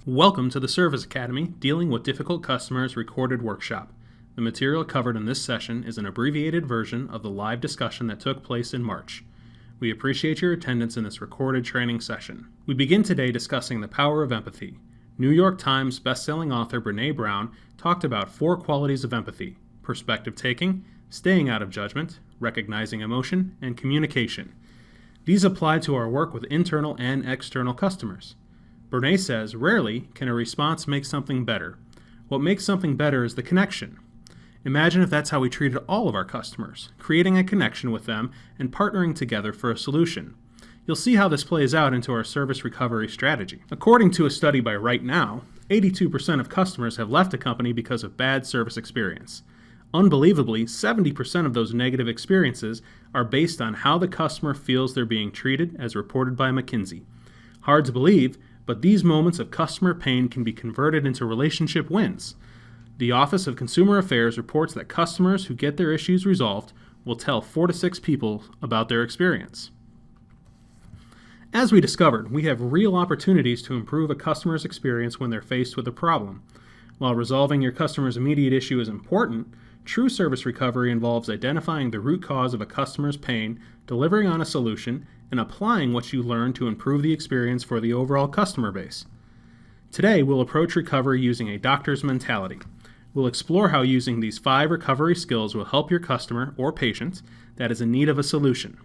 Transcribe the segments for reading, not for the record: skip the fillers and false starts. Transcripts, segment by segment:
Welcome to the Service Academy Dealing with Difficult Customers recorded workshop. The material covered in this session is an abbreviated version of the live discussion that took place in March. We appreciate your attendance in this recorded training session. We begin today discussing the power of empathy. New York Times bestselling author Brené Brown talked about 4 qualities of empathy: perspective taking, staying out of judgment, recognizing emotion, and communication. These apply to our work with internal and external customers. Brené says, rarely can a response make something better. What makes something better is the connection. Imagine if that's how we treated all of our customers, creating a connection with them and partnering together for a solution. You'll see how this plays out into our service recovery strategy. According to a study by Right Now, 82% of customers have left a company because of bad service experience. Unbelievably, 70% of those negative experiences are based on how the customer feels they're being treated, as reported by McKinsey. Hard to believe, but these moments of customer pain can be converted into relationship wins. The Office of Consumer Affairs reports that customers who get their issues resolved will tell 4 to 6 people about their experience. As we discovered, we have real opportunities to improve a customer's experience when they're faced with a problem. While resolving your customer's immediate issue is important, true service recovery involves identifying the root cause of a customer's pain, delivering on a solution, and applying what you learn to improve the experience for the overall customer base. Today, we'll approach recovery using a doctor's mentality. We'll explore how using these 5 recovery skills will help your customer or patient that is in need of a solution.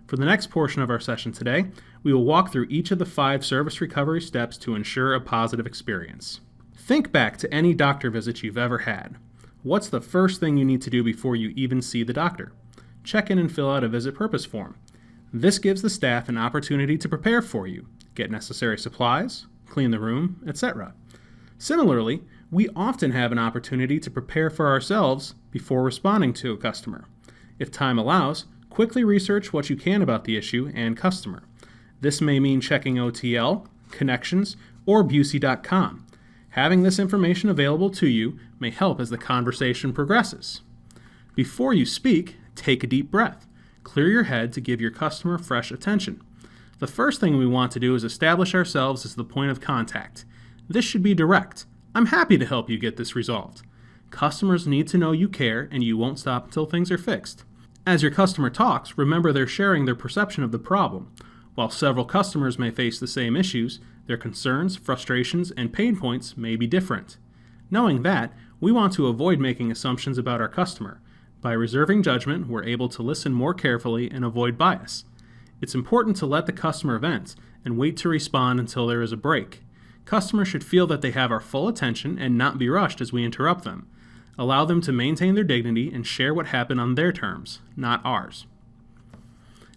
For the next portion of our session today, we will walk through each of the 5 service recovery steps to ensure a positive experience. Think back to any doctor visit you've ever had. What's the first thing you need to do before you even see the doctor? Check in and fill out a visit purpose form. This gives the staff an opportunity to prepare for you, get necessary supplies, clean the room, etc. Similarly, we often have an opportunity to prepare for ourselves before responding to a customer. If time allows, quickly research what you can about the issue and customer. This may mean checking OTL, Connections, or Busey.com. Having this information available to you may help as the conversation progresses. Before you speak, take a deep breath. Clear your head to give your customer fresh attention. The first thing we want to do is establish ourselves as the point of contact. This should be direct. I'm happy to help you get this resolved. Customers need to know you care and you won't stop until things are fixed. As your customer talks, remember they're sharing their perception of the problem. While several customers may face the same issues, their concerns, frustrations, and pain points may be different. Knowing that, we want to avoid making assumptions about our customer. By reserving judgment, we're able to listen more carefully and avoid bias. It's important to let the customer vent and wait to respond until there is a break. Customers should feel that they have our full attention and not be rushed as we interrupt them. Allow them to maintain their dignity and share what happened on their terms, not ours.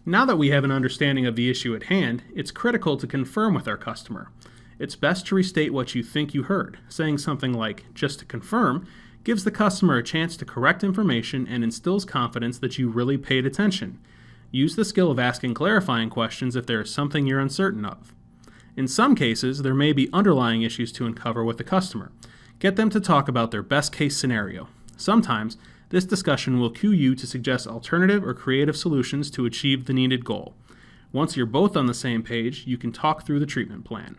Now that we have an understanding of the issue at hand, it's critical to confirm with our customer. It's best to restate what you think you heard. Saying something like, "just to confirm," gives the customer a chance to correct information and instills confidence that you really paid attention. Use the skill of asking clarifying questions if there is something you're uncertain of. In some cases, there may be underlying issues to uncover with the customer. Get them to talk about their best case scenario. Sometimes, this discussion will cue you to suggest alternative or creative solutions to achieve the needed goal. Once you're both on the same page, you can talk through the treatment plan.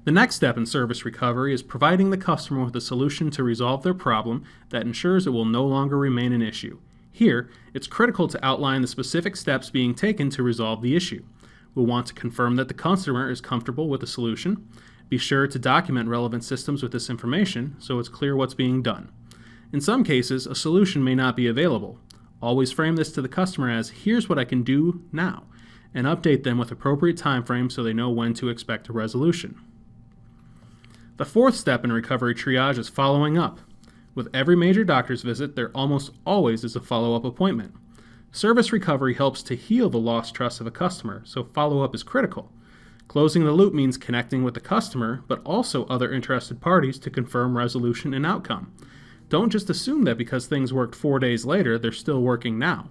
The next step in service recovery is providing the customer with a solution to resolve their problem that ensures it will no longer remain an issue. Here, it's critical to outline the specific steps being taken to resolve the issue. We'll want to confirm that the customer is comfortable with the solution. Be sure to document relevant systems with this information so it's clear what's being done. In some cases, a solution may not be available. Always frame this to the customer as, "here's what I can do now," and update them with appropriate timeframes so they know when to expect a resolution. The 4th step in recovery triage is following up. With every major doctor's visit, there almost always is a follow-up appointment. Service recovery helps to heal the lost trust of a customer, so follow-up is critical. Closing the loop means connecting with the customer, but also other interested parties to confirm resolution and outcome. Don't just assume that because things worked 4 days later, they're still working now.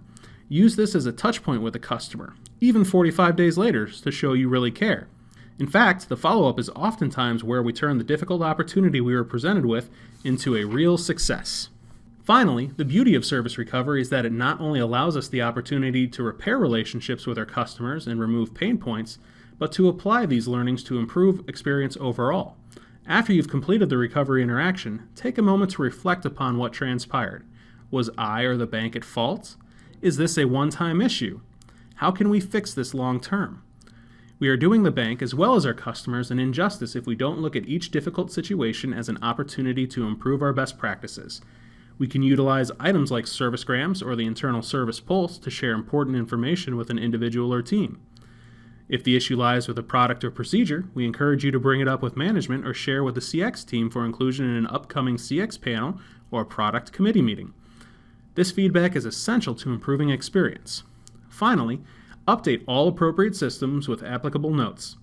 Use this as a touch point with the customer, even 45 days later, to show you really care. In fact, the follow-up is oftentimes where we turn the difficult opportunity we were presented with into a real success. Finally, the beauty of service recovery is that it not only allows us the opportunity to repair relationships with our customers and remove pain points, but to apply these learnings to improve experience overall. After you've completed the recovery interaction, take a moment to reflect upon what transpired. Was I or the bank at fault? Is this a one-time issue? How can we fix this long term? We are doing the bank as well as our customers an injustice if we don't look at each difficult situation as an opportunity to improve our best practices. We can utilize items like servicegrams or the internal service pulse to share important information with an individual or team. If the issue lies with a product or procedure, we encourage you to bring it up with management or share with the CX team for inclusion in an upcoming CX panel or product committee meeting. This feedback is essential to improving experience. Finally, update all appropriate systems with applicable notes.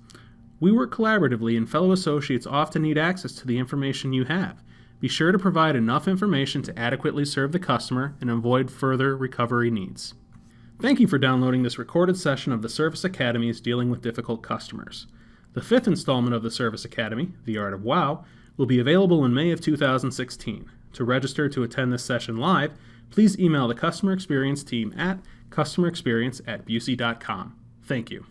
We work collaboratively and fellow associates often need access to the information you have. Be sure to provide enough information to adequately serve the customer and avoid further recovery needs. Thank you for downloading this recorded session of the Service Academy's Dealing with Difficult Customers. The 5th installment of the Service Academy, The Art of Wow, will be available in May of 2016. To register to attend this session live, please email the Customer Experience team at customerexperience@busey.com. Thank you.